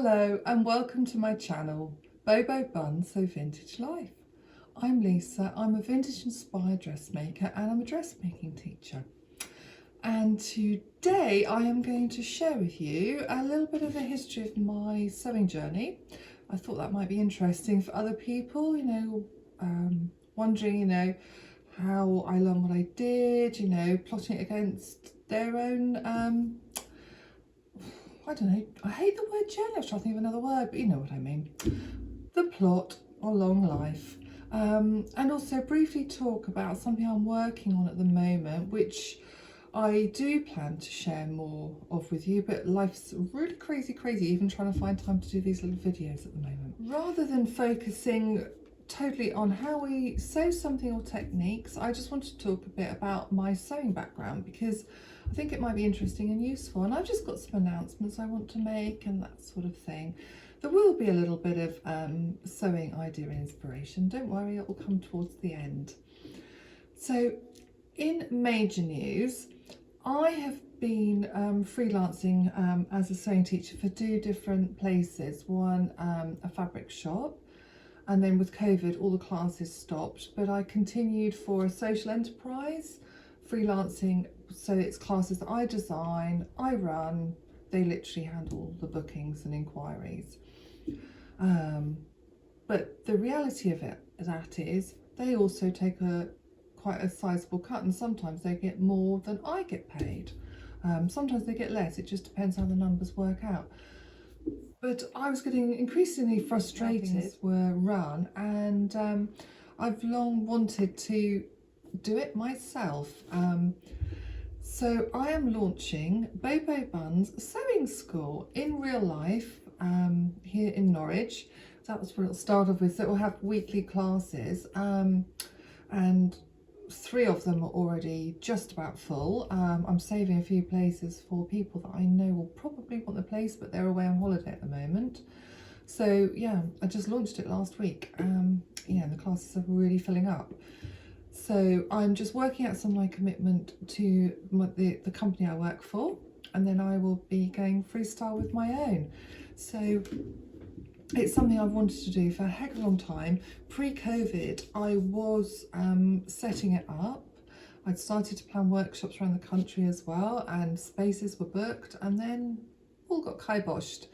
Hello and welcome to my channel, Bobo Bun So Vintage Life. I'm Lisa, I'm a vintage inspired dressmaker and I'm a dressmaking teacher. And today I am going to share with you a little bit of the history of my sewing journey. I thought that might be interesting for other people, wondering, how I learned what I did, plotting it against their own I don't know, I hate the word journey, I was trying to think of another word, but you know what I mean. The plot or long life. And also briefly talk about something I'm working on at the moment, which I do plan to share more of with you, but life's really crazy, even trying to find time to do these little videos at the moment. Rather than focusing totally on how we sew something or techniques, I just want to talk a bit about my sewing background because I think it might be interesting and useful, and I've just got some announcements I want to make and that sort of thing. There will be a little bit of sewing idea and inspiration, don't worry, it will come towards the end. So in major news, I have been freelancing as a sewing teacher for two different places. One, a fabric shop, and then with COVID all the classes stopped, but I continued for a social enterprise freelancing. So it's classes that I design, I run, they literally handle the bookings and inquiries. But the reality of that is they also take quite a sizable cut, and sometimes they get more than I get paid. Sometimes they get less, it just depends how the numbers work out. But I was getting increasingly frustrated were run, and I've long wanted to do it myself. So I am launching Bobo Bun's sewing school in real life here in Norwich. That was what it'll start off with. So it will have weekly classes, and 3 of them are already just about full. I'm saving a few places for people that I know will probably want the place, but they're away on holiday at the moment. So yeah, I just launched it last week. And the classes are really filling up. So I'm just working out some of my commitment to the company I work for, and then I will be going freestyle with my own. So it's something I've wanted to do for a heck of a long time. Pre-COVID, I was setting it up. I'd started to plan workshops around the country as well, and spaces were booked, and then all got kiboshed.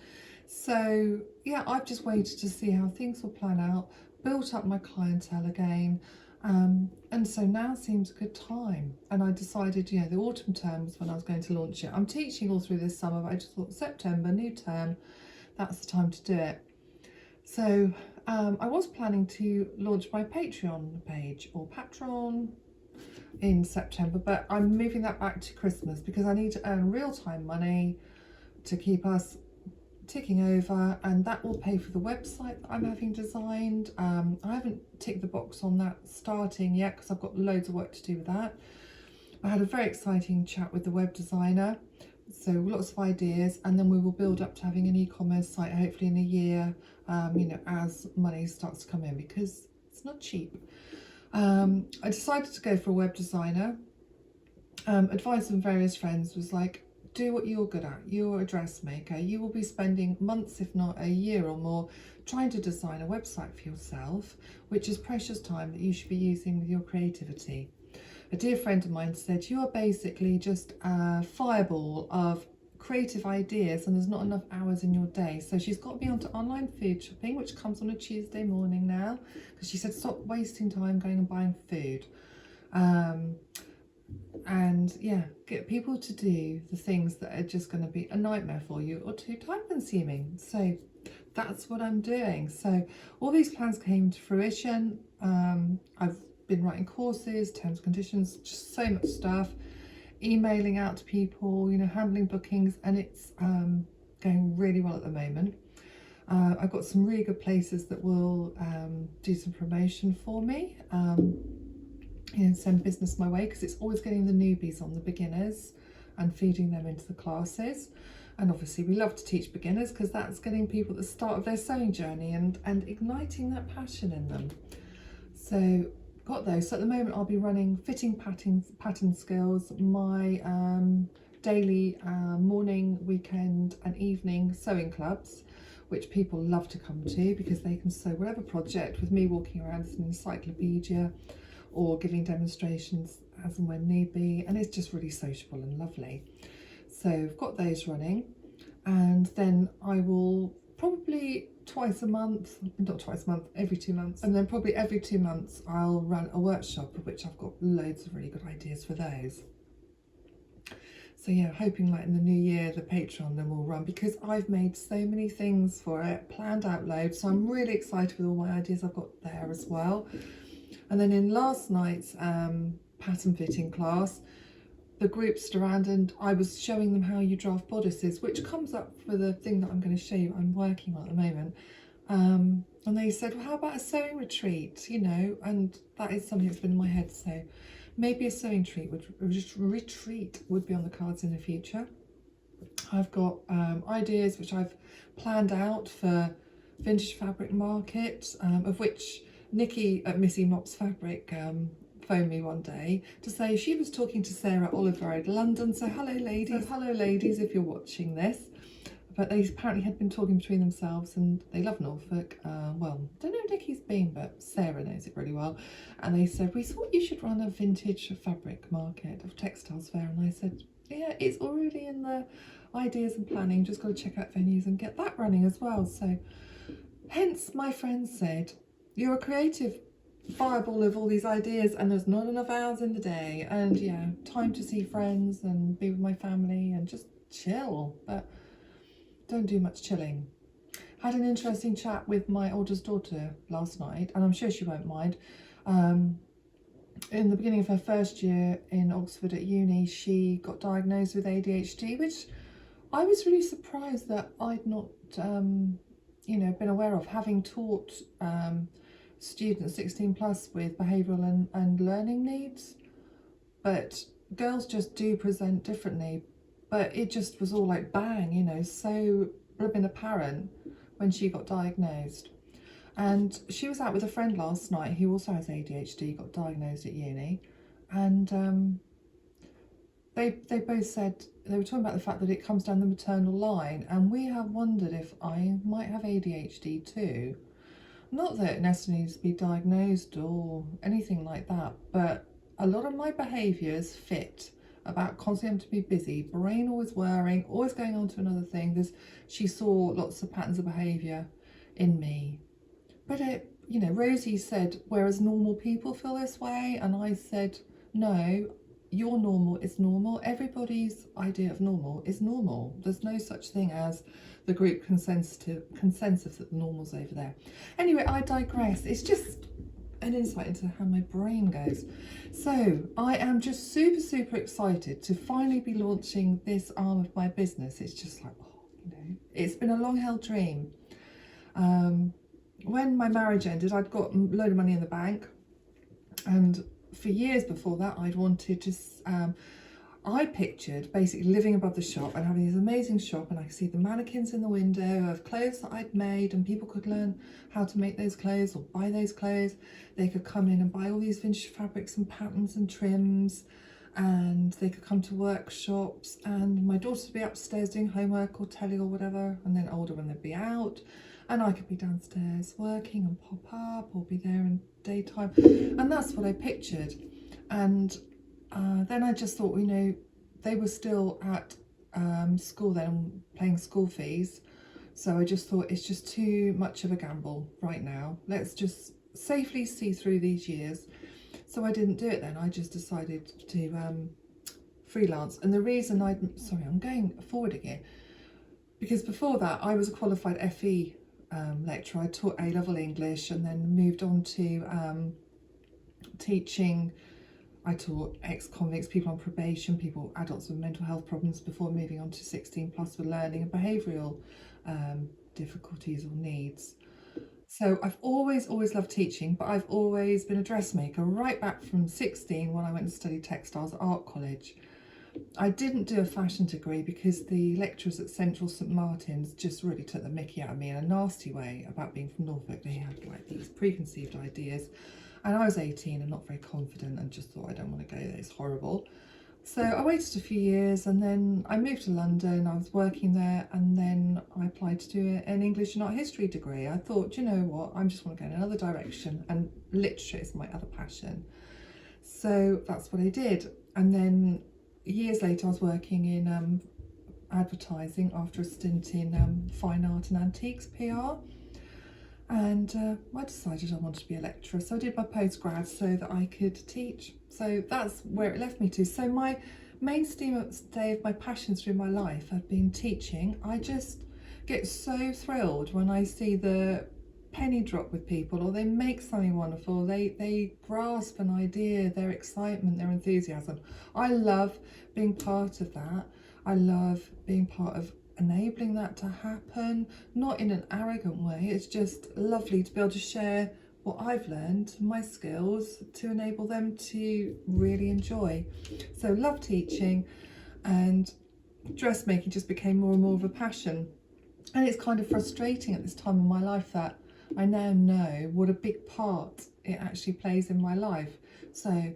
So yeah, I've just waited to see how things will plan out, built up my clientele again. And so now seems a good time, and I decided, the autumn term was when I was going to launch it. I'm teaching all through this summer, but I just thought September, new term, that's the time to do it. So I was planning to launch my Patreon page or Patreon in September, but I'm moving that back to Christmas because I need to earn real-time money to keep us ticking over, and that will pay for the website that I'm having designed. I haven't ticked the box on that starting yet because I've got loads of work to do with that. I had a very exciting chat with the web designer, so lots of ideas, and then we will build up to having an e-commerce site hopefully in a year, as money starts to come in, because it's not cheap. I decided to go for a web designer. Advice from various friends was like, do what you're good at. You're a dressmaker. You will be spending months, if not a year or more, trying to design a website for yourself, which is precious time that you should be using with your creativity. A dear friend of mine said, you are basically just a fireball of creative ideas and there's not enough hours in your day. So she's got me onto online food shopping, which comes on a Tuesday morning now, because she said stop wasting time going and buying food. And yeah, get people to do the things that are just going to be a nightmare for you or too time consuming. So that's what I'm doing. So all these plans came to fruition. I've been writing courses, terms and conditions, just so much stuff, emailing out to people, handling bookings, and it's going really well at the moment. I've got some really good places that will do some promotion for me. And send business my way, because it's always getting the newbies on, the beginners, and feeding them into the classes. And obviously we love to teach beginners because that's getting people at the start of their sewing journey and igniting that passion in them. So got those. So at the moment I'll be running fitting pattern skills, my daily morning, weekend and evening sewing clubs, which people love to come to because they can sew whatever project with me walking around as an encyclopedia or giving demonstrations as and when need be, and it's just really sociable and lovely. So I've got those running, and then I will probably every 2 months, and then probably every 2 months I'll run a workshop, of which I've got loads of really good ideas for those. So yeah, hoping like in the new year the Patreon then will run, because I've made so many things for it, planned out loads, so I'm really excited with all my ideas I've got there as well. And then in last night's pattern fitting class, the group stood around and I was showing them how you draft bodices, which comes up for the thing that I'm going to show you I'm working on at the moment. And they said, well, how about a sewing retreat, you know, and that is something that's been in my head, so maybe a sewing retreat would be on the cards in the future. I've got ideas which I've planned out for vintage fabric market, of which Nikki at Missy Mop Fabrics phoned me one day to say she was talking to Sarah Oliver at London. So hello ladies, if you're watching this. But they apparently had been talking between themselves, and they love Norfolk. Well, don't know if Nikki's been, but Sarah knows it really well. And they said, we thought you should run a vintage fabric market of textiles fair. And I said, yeah, it's already in the ideas and planning, just got to check out venues and get that running as well. So hence my friend said, you're a creative fireball of all these ideas and there's not enough hours in the day, and yeah, time to see friends and be with my family and just chill, but don't do much chilling. Had an interesting chat with my oldest daughter last night, and I'm sure she won't mind. In the beginning of her first year in Oxford at uni, she got diagnosed with ADHD, which I was really surprised that I'd not you know, been aware of, having taught students 16 plus with behavioural and learning needs. But girls just do present differently, but it just was all like bang, you know, so blooming apparent when she got diagnosed. And she was out with a friend last night who also has ADHD, got diagnosed at uni, and they both said, they were talking about the fact that it comes down the maternal line, and we have wondered if I might have ADHD too. Not that it necessarily needs to be diagnosed or anything like that, but a lot of my behaviours fit about constantly having to be busy, brain always whirring, always going on to another thing. She saw lots of patterns of behaviour in me. But you know, Rosie said, whereas normal people feel this way, and I said, no, your normal is normal. Everybody's idea of normal is normal. There's no such thing as the group consensus that the normal's over there. Anyway, I digress. It's just an insight into how my brain goes. So I am just super excited to finally be launching this arm of my business. It's just like, oh, you know, it's been a long held dream. When my marriage ended, I'd got a load of money in the bank, and for years before that I'd wanted to I pictured basically living above the shop and having this amazing shop, and I could see the mannequins in the window of clothes that I'd made, and people could learn how to make those clothes or buy those clothes. They could come in and buy all these vintage fabrics and patterns and trims, and they could come to workshops, and my daughter would be upstairs doing homework or telly or whatever, and then older when they'd be out, and I could be downstairs working and pop up or be there in daytime. And that's what I pictured. And then I just thought, you know, they were still at school then, paying school fees. So I just thought it's just too much of a gamble right now. Let's just safely see through these years. So I didn't do it then. I just decided to freelance. And the reason I'm going forward again, because before that I was a qualified FE lecturer. I taught A-level English and then moved on to teaching. I taught ex-convicts, people on probation, adults with mental health problems, before moving on to 16 plus with learning and behavioural difficulties or needs. So I've always loved teaching, but I've always been a dressmaker right back from 16 when I went to study textiles at art college. I didn't do a fashion degree because the lecturers at Central St Martin's just really took the mickey out of me in a nasty way about being from Norfolk. They had like these preconceived ideas, and I was 18 and not very confident and just thought, I don't want to go there, it's horrible. So I waited a few years and then I moved to London. I was working there and then I applied to do an English and art history degree. I thought, you know what, I just want to go in another direction, and literature is my other passion. So that's what I did. And then years later I was working in advertising after a stint in fine art and antiques PR. And I decided I wanted to be a lecturer, so I did my postgrad so that I could teach. So that's where it left me to. So my mainstay of my passions through my life have been teaching. I just get so thrilled when I see the penny drop with people, or they make something wonderful, they grasp an idea, their excitement, their enthusiasm. I love being part of that. I love being part of enabling that to happen, not in an arrogant way. It's just lovely to be able to share what I've learned, my skills, to enable them to really enjoy. So love teaching, and dressmaking just became more and more of a passion. And it's kind of frustrating at this time of my life that I now know what a big part it actually plays in my life. So I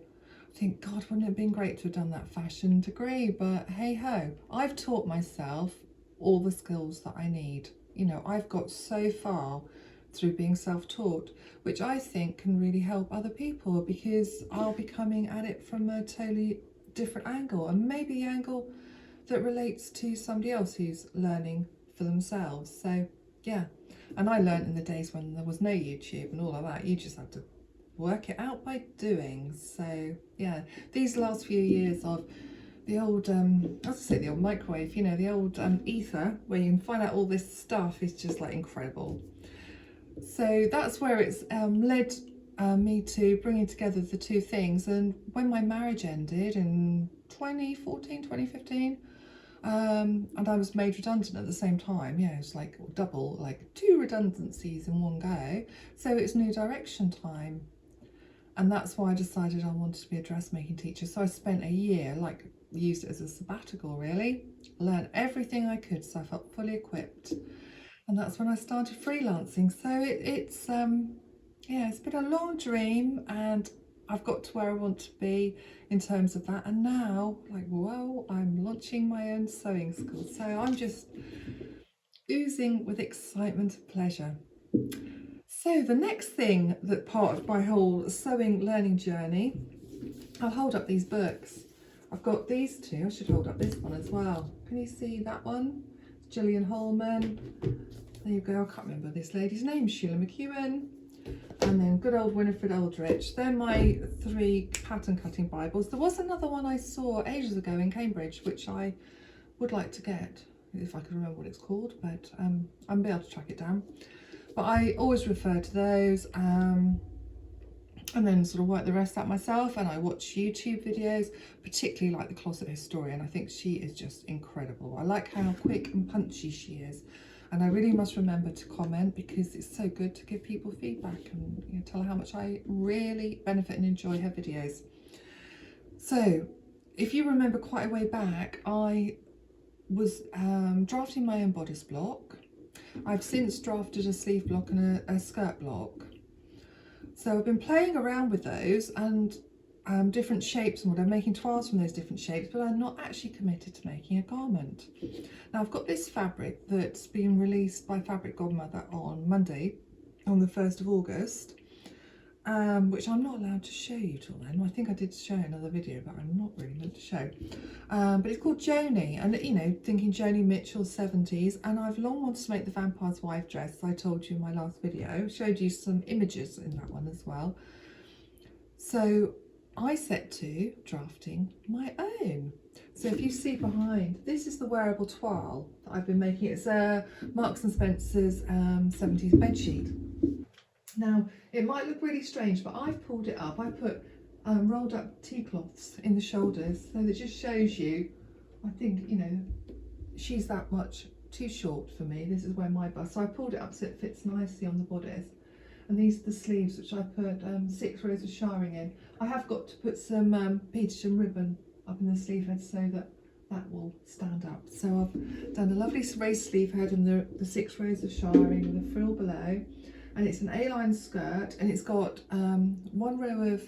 think, God, wouldn't it have been great to have done that fashion degree? But hey ho, I've taught myself all the skills that I need. You know, I've got so far through being self-taught, which I think can really help other people, because I'll be coming at it from a totally different angle, and maybe the angle that relates to somebody else who's learning for themselves. So yeah, and I learned in the days when there was no YouTube and all of that. You just had to work it out by doing. So yeah, these last few years of the old, I was gonna say the old microwave, you know, the old ether, where you can find out all this stuff, is just like incredible. So that's where it's led me to bringing together the two things. And when my marriage ended in 2014, 2015, and I was made redundant at the same time, yeah, it was like double, like 2 redundancies in one go. So it's new direction time. And that's why I decided I wanted to be a dressmaking teacher. So I spent a year, like, used it as a sabbatical really, learned everything I could, so I felt fully equipped. And that's when I started freelancing. So it's yeah, it's been a long dream, and I've got to where I want to be in terms of that. And now, like, whoa, I'm launching my own sewing school. So I'm just oozing with excitement and pleasure. So the next thing, that part of my whole sewing learning journey, I'll hold up these books. I've got these two. I should hold up this one as well. Can you see that one? Gillian Holman. There you go. I can't remember this lady's name. Sheila McEwen. And then good old Winifred Aldrich. They're my 3 pattern cutting Bibles. There was another one I saw ages ago in Cambridge, which I would like to get, if I could remember what it's called, but I'll be able to track it down. But I always refer to those, and then sort of work the rest out myself. And I watch YouTube videos, particularly like the Closet Historian. I think she is just incredible. I like how quick and punchy she is. And I really must remember to comment, because it's so good to give people feedback and, you know, tell her how much I really benefit and enjoy her videos. So if you remember quite a way back, I was drafting my own bodice block. I've since drafted a sleeve block and a skirt block. So I've been playing around with those and different shapes and whatever, making toiles from those different shapes, but I'm not actually committed to making a garment. Now I've got this fabric that's been released by Fabric Godmother on Monday, on the 1st of August, which I'm not allowed to show you till then. I think I did show another video, but I'm not really meant to show. But it's called Joni, and, you know, thinking Joni Mitchell 70s, and I've long wanted to make the Vampire's Wife dress, as I told you in my last video. Showed you some images in that one as well. So I set to drafting my own. So if you see behind, this is the wearable toile that I've been making. It's a Marks and Spencer's 70s bedsheet. Now, it might look really strange, but I've pulled it up. I put rolled up tea cloths in the shoulders, so that just shows you, I think, you know, she's that much too short for me. This is where my bust, so I pulled it up so it fits nicely on the bodice. And these are the sleeves, which I put 6 rows of shirring in. I have got to put some Petersham ribbon up in the sleeve head so that that will stand up. So I've done a lovely raised sleeve head and the 6 rows of shirring with a frill below. and it's an A-line skirt, and it's got one row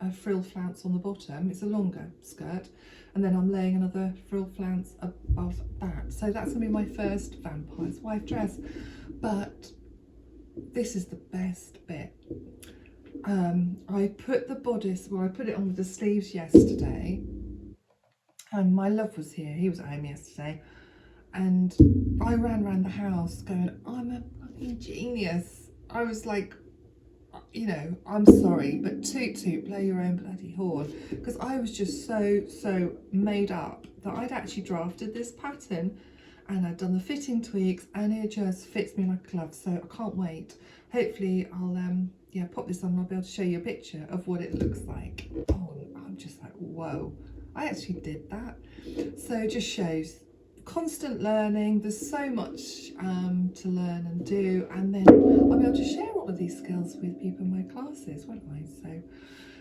of frill flounce on the bottom. It's a longer skirt, and then I'm laying another frill flounce above that. So that's gonna be my first vampire's wife dress. But this is the best bit. I put the bodice, well, I put it on with the sleeves yesterday, and my love was here. He was at home yesterday, and I ran around the house going, I'm a fucking genius. I was like, you know, I'm sorry, but toot toot, blow your own bloody horn, because I was just so made up that I'd actually drafted this pattern, and I'd done the fitting tweaks, and it just fits me like a glove. So I can't wait. Hopefully I'll yeah, pop this on and I'll be able to show you a picture of what it looks like. Oh, I'm just like, whoa, I actually did that. So it just shows constant learning. There's so much to learn and do, and then I'll be able to share all of these skills with people in my classes, won't I? So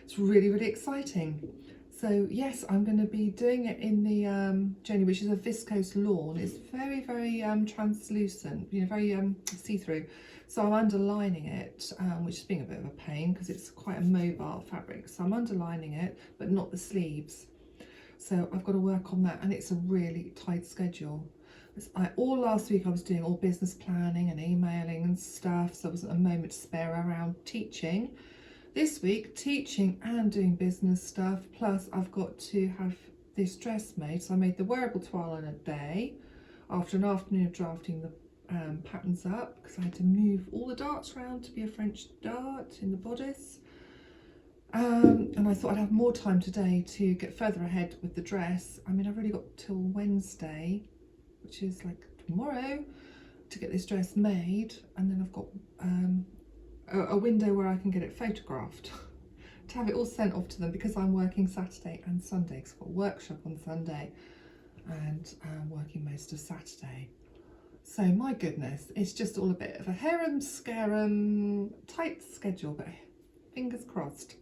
it's really, really exciting. So yes, I'm going to be doing it in the Jenny, which is a viscose lawn. It's very, very translucent, you know, very see-through. So I'm underlining it, which is being a bit of a pain because it's quite a mobile fabric. So I'm underlining it, but not the sleeves. So I've got to work on that, and it's a really tight schedule. All last week I was doing all business planning and emailing and stuff, so there wasn't a moment to spare around teaching. This week, teaching and doing business stuff, plus I've got to have this dress made. So I made the wearable toile in a day after an afternoon of drafting the patterns up, because I had to move all the darts around to be a French dart in the bodice. And I thought I'd have more time today to get further ahead with the dress. I mean, I've really got till Wednesday, which is like tomorrow, to get this dress made, and then I've got a window where I can get it photographed to have it all sent off to them, because I'm working Saturday and Sunday, because I've got a workshop on Sunday and working most of Saturday. So my goodness, it's just all a bit of a harum-scarum tight schedule, but fingers crossed.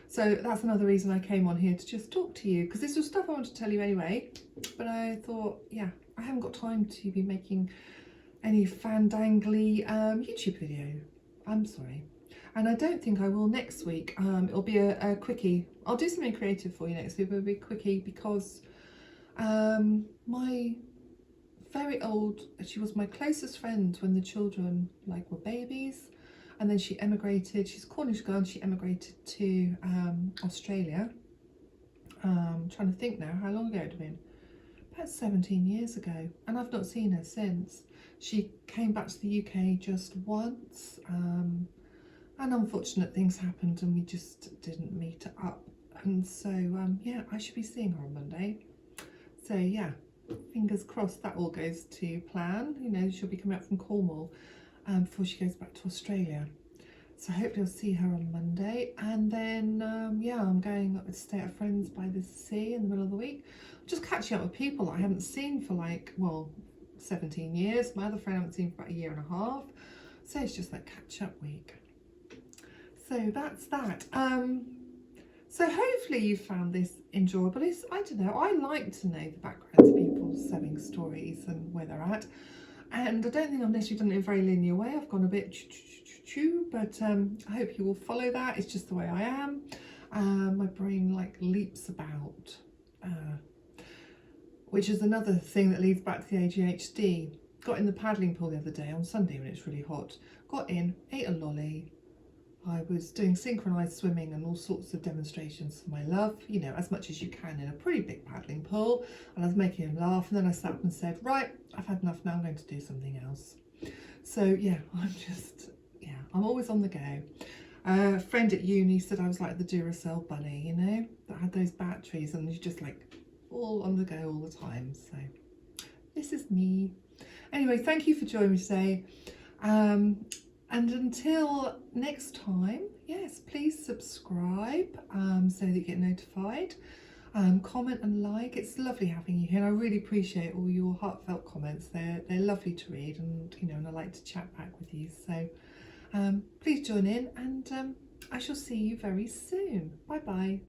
So that's another reason I came on here to just talk to you, because this was stuff I wanted to tell you anyway, but I thought, yeah, I haven't got time to be making any fandangly YouTube video. I'm sorry. And I don't think I will next week. It'll be a quickie. I'll do something creative for you next week, but it'll be a quickie because my very old, she was my closest friend when the children like were babies, and then she emigrated. She's a Cornish girl, and she emigrated to Australia. I'm trying to think now how long ago it had been. About 17 years ago, and I've not seen her since. She came back to the UK just once, and unfortunate things happened and we just didn't meet up. And so yeah, I should be seeing her on Monday. So yeah, fingers crossed that all goes to plan. You know, she'll be coming up from Cornwall before she goes back to Australia. So hopefully I'll see her on Monday, and then yeah, I'm going up to stay at a friend's by the sea in the middle of the week. Just catching up with people I haven't seen for like, well, 17 years. My other friend I haven't seen for about a year and a half. So it's just like catch up week. So that's that. So hopefully you found this enjoyable. I don't know, I like to know the backgrounds of people's sewing stories and where they're at. And I don't think I've necessarily done it in a very linear way. I've gone a bit but I hope you will follow that. It's just the way I am. My brain like leaps about, which is another thing that leads back to the ADHD. Got in the paddling pool the other day on Sunday when it's really hot. Got in, ate a lolly. I was doing synchronised swimming and all sorts of demonstrations for my love, you know, as much as you can in a pretty big paddling pool. And I was making him laugh, and then I sat up and said, right, I've had enough now, I'm going to do something else. So yeah, I'm always on the go. A friend at uni said I was like the Duracell bunny, you know, that had those batteries and you're just like all on the go all the time. So this is me. Anyway, thank you for joining me today. And until next time, yes, please subscribe so that you get notified. Comment and like. It's lovely having you here, and I really appreciate all your heartfelt comments. They're lovely to read, and you know, and I like to chat back with you. So please join in, and I shall see you very soon. Bye bye.